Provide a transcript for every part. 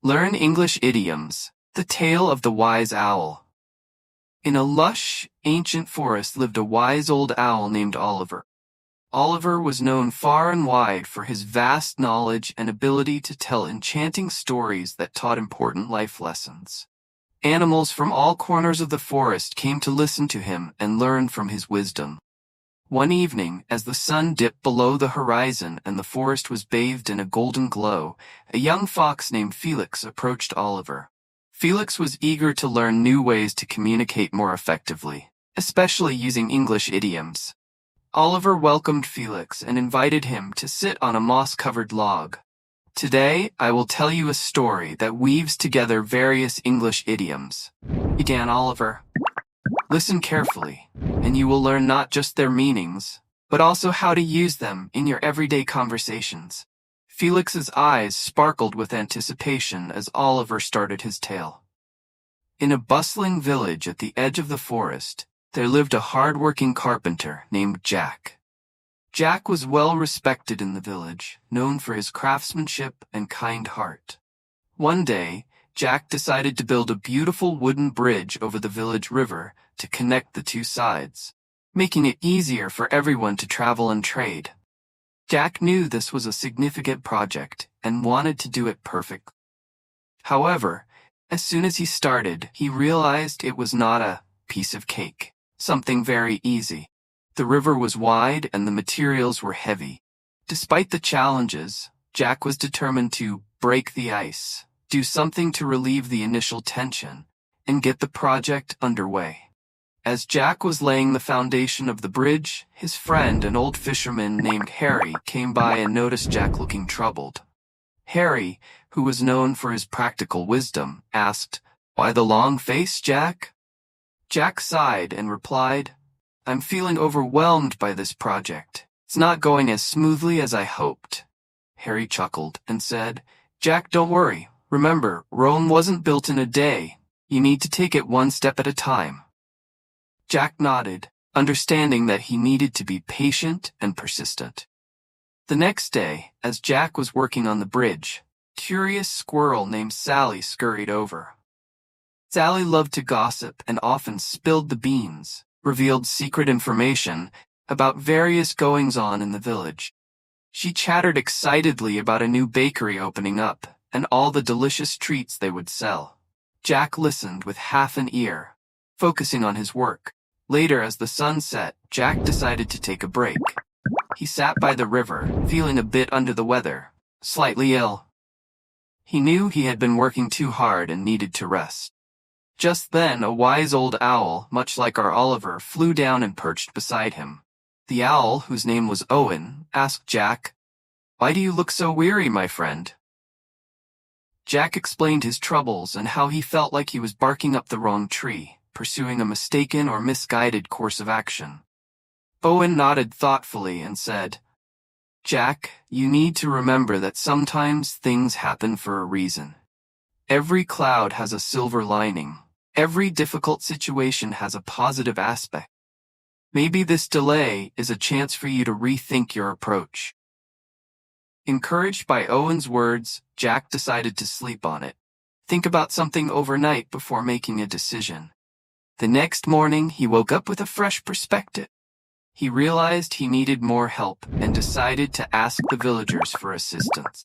Learn English idioms. The Tale of the Wise Owl. In a lush, ancient forest lived a wise old owl named Oliver. Oliver was known far and wide for his vast knowledge and ability to tell enchanting stories that taught important life lessons. Animals from all corners of the forest came to listen to him and learn from his wisdom. One evening, as the sun dipped below the horizon and the forest was bathed in a golden glow, a young fox named Felix approached Oliver. Felix was eager to learn new ways to communicate more effectively, especially using English idioms. Oliver welcomed Felix and invited him to sit on a moss-covered log. Today, I will tell you a story that weaves together various English idioms, began Oliver. Listen carefully, and you will learn not just their meanings, but also how to use them in your everyday conversations. Felix's eyes sparkled with anticipation as Oliver started his tale. In a bustling village at the edge of the forest, there lived a hard-working carpenter named Jack. Jack was well respected in the village, known for his craftsmanship and kind heart. One day, Jack decided to build a beautiful wooden bridge over the village river to connect the two sides, making it easier for everyone to travel and trade. Jack knew this was a significant project and wanted to do it perfectly. However, as soon as he started, he realized it was not a piece of cake, something very easy. The river was wide and the materials were heavy. Despite the challenges, Jack was determined to break the ice, do something to relieve the initial tension, and get the project underway. As Jack was laying the foundation of the bridge, his friend, an old fisherman named Harry, came by and noticed Jack looking troubled. Harry, who was known for his practical wisdom, asked, "Why the long face, Jack?" Jack sighed and replied, "I'm feeling overwhelmed by this project. It's not going as smoothly as I hoped." Harry chuckled and said, "Jack, don't worry. Remember, Rome wasn't built in a day. You need to take it one step at a time." Jack nodded, understanding that he needed to be patient and persistent. The next day, as Jack was working on the bridge, a curious squirrel named Sally scurried over. Sally loved to gossip and often spilled the beans, revealed secret information about various goings-on in the village. She chattered excitedly about a new bakery opening up and all the delicious treats they would sell. Jack listened with half an ear, focusing on his work. Later, as the sun set, Jack decided to take a break. He sat by the river, feeling a bit under the weather, slightly ill. He knew he had been working too hard and needed to rest. Just then, a wise old owl, much like our Oliver, flew down and perched beside him. The owl, whose name was Owen, asked Jack, "Why do you look so weary, my friend?" Jack explained his troubles and how he felt like he was barking up the wrong tree, pursuing a mistaken or misguided course of action. Owen nodded thoughtfully and said, "Jack, you need to remember that sometimes things happen for a reason. Every cloud has a silver lining. Every difficult situation has a positive aspect. Maybe this delay is a chance for you to rethink your approach." Encouraged by Owen's words, Jack decided to sleep on it. Think about something overnight before making a decision. The next morning, he woke up with a fresh perspective. He realized he needed more help and decided to ask the villagers for assistance.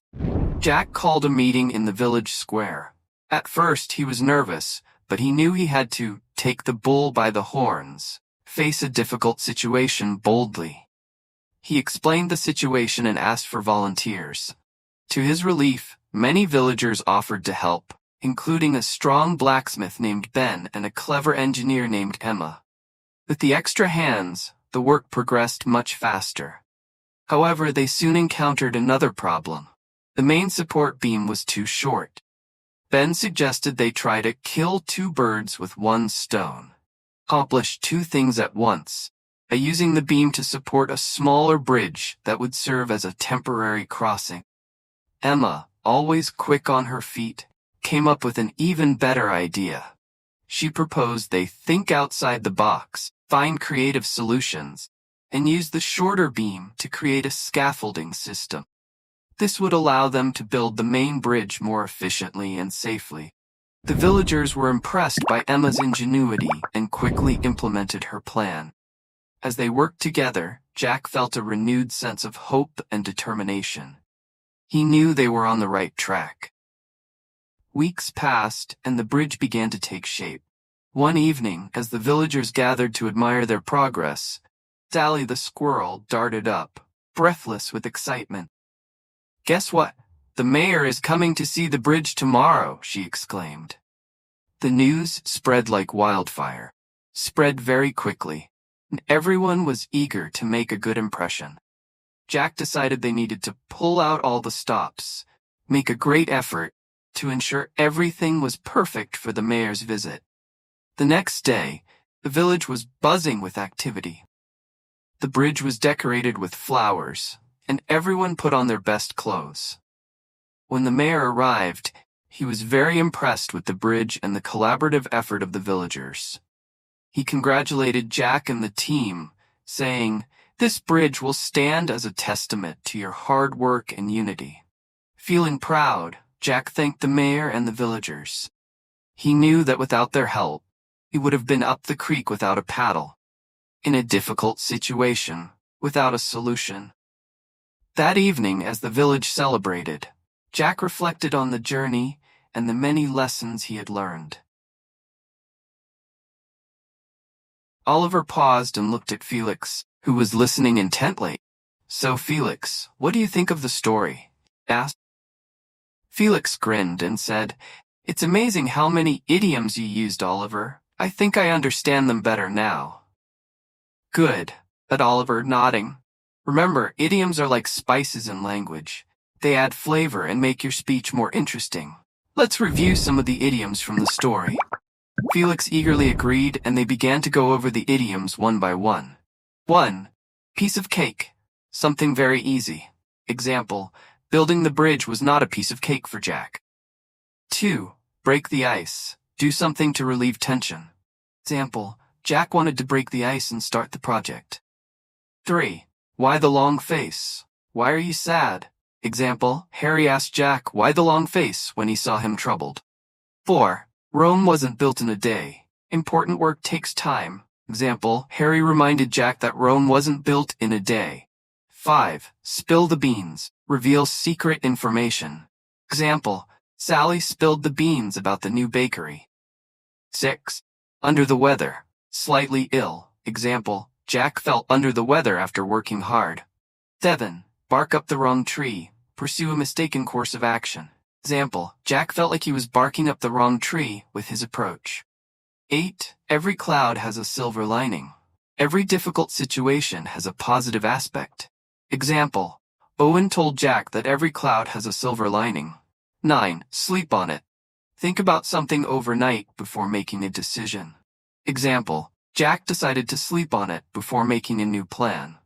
Jack called a meeting in the village square. At first, he was nervous, but he knew he had to take the bull by the horns, face a difficult situation boldly. He explained the situation and asked for volunteers. To his relief, many villagers offered to help, including a strong blacksmith named Ben and a clever engineer named Emma. With the extra hands, the work progressed much faster. However, they soon encountered another problem. The main support beam was too short. Ben suggested they try to kill two birds with one stone, accomplish two things at once, by using the beam to support a smaller bridge that would serve as a temporary crossing. Emma, always quick on her feet, came up with an even better idea. She proposed they think outside the box, find creative solutions, and use the shorter beam to create a scaffolding system. This would allow them to build the main bridge more efficiently and safely. The villagers were impressed by Emma's ingenuity and quickly implemented her plan. As they worked together, Jack felt a renewed sense of hope and determination. He knew they were on the right track. Weeks passed, and the bridge began to take shape. One evening, as the villagers gathered to admire their progress, Sally the squirrel darted up, breathless with excitement. "Guess what? The mayor is coming to see the bridge tomorrow," she exclaimed. The news spread like wildfire, spread very quickly, and everyone was eager to make a good impression. Jack decided they needed to pull out all the stops, make a great effort to ensure everything was perfect for the mayor's visit. The next day, the village was buzzing with activity. The bridge was decorated with flowers, and everyone put on their best clothes. When the mayor arrived, he was very impressed with the bridge and the collaborative effort of the villagers. He congratulated Jack and the team, saying, "This bridge will stand as a testament to your hard work and unity." Feeling proud, Jack thanked the mayor and the villagers. He knew that without their help, he would have been up the creek without a paddle, in a difficult situation, without a solution. That evening, as the village celebrated, Jack reflected on the journey and the many lessons he had learned. Oliver paused and looked at Felix, who was listening intently. "So, Felix, what do you think of the story?" he asked. Felix grinned and said, "It's amazing how many idioms you used, Oliver. I think I understand them better now." "Good," said Oliver, nodding. "Remember, idioms are like spices in language. They add flavor and make your speech more interesting. Let's review some of the idioms from the story." Felix eagerly agreed, and they began to go over the idioms one by one. 1. Piece of cake. Something very easy. Example, building the bridge was not a piece of cake for Jack. 2. Break the ice. Do something to relieve tension. Example, Jack wanted to break the ice and start the project. 3. Why the long face? Why are you sad? Example, Harry asked Jack why the long face when he saw him troubled. 4. Rome wasn't built in a day. Important work takes time. Example, Harry reminded Jack that Rome wasn't built in a day. 5. Spill the beans. Reveal secret information. Example, Sally spilled the beans about the new bakery. 6. Under the weather. Slightly ill. Example, Jack felt under the weather after working hard. 7. Bark up the wrong tree. Pursue a mistaken course of action. Example, Jack felt like he was barking up the wrong tree with his approach. 8. Every cloud has a silver lining. Every difficult situation has a positive aspect. Example, Owen told Jack that every cloud has a silver lining. 9. Sleep on it. Think about something overnight before making a decision. Example, Jack decided to sleep on it before making a new plan.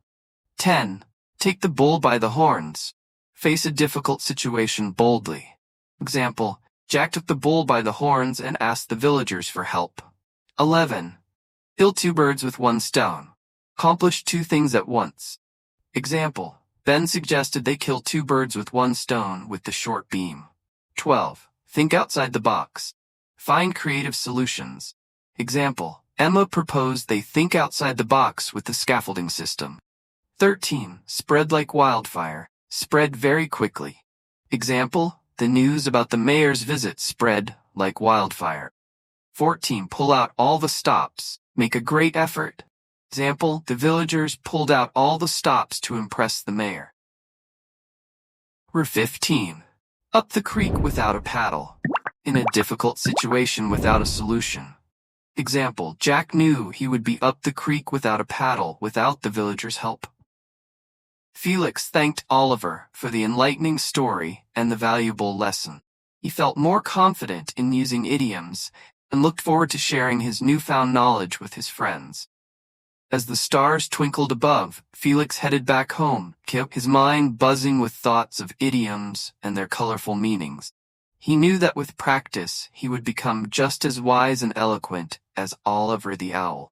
10. Take the bull by the horns. Face a difficult situation boldly. Example, Jack took the bull by the horns and asked the villagers for help. 11. Kill 2 birds with 1 stone. Accomplish 2 things at once. Example, Ben suggested they kill 2 birds with 1 stone with the short beam. 12. Think outside the box. Find creative solutions. Example, Emma proposed they think outside the box with the scaffolding system. 13. Spread like wildfire. Spread very quickly. Example, the news about the mayor's visit spread like wildfire. 14. Pull out all the stops. Make a great effort. Example, the villagers pulled out all the stops to impress the mayor. 15. Up the creek without a paddle. In a difficult situation without a solution. Example, Jack knew he would be up the creek without a paddle without the villagers' help. Felix thanked Oliver for the enlightening story and the valuable lesson. He felt more confident in using idioms and looked forward to sharing his newfound knowledge with his friends. As the stars twinkled above, Felix headed back home, his mind buzzing with thoughts of idioms and their colorful meanings. He knew that with practice, he would become just as wise and eloquent as Oliver the Owl.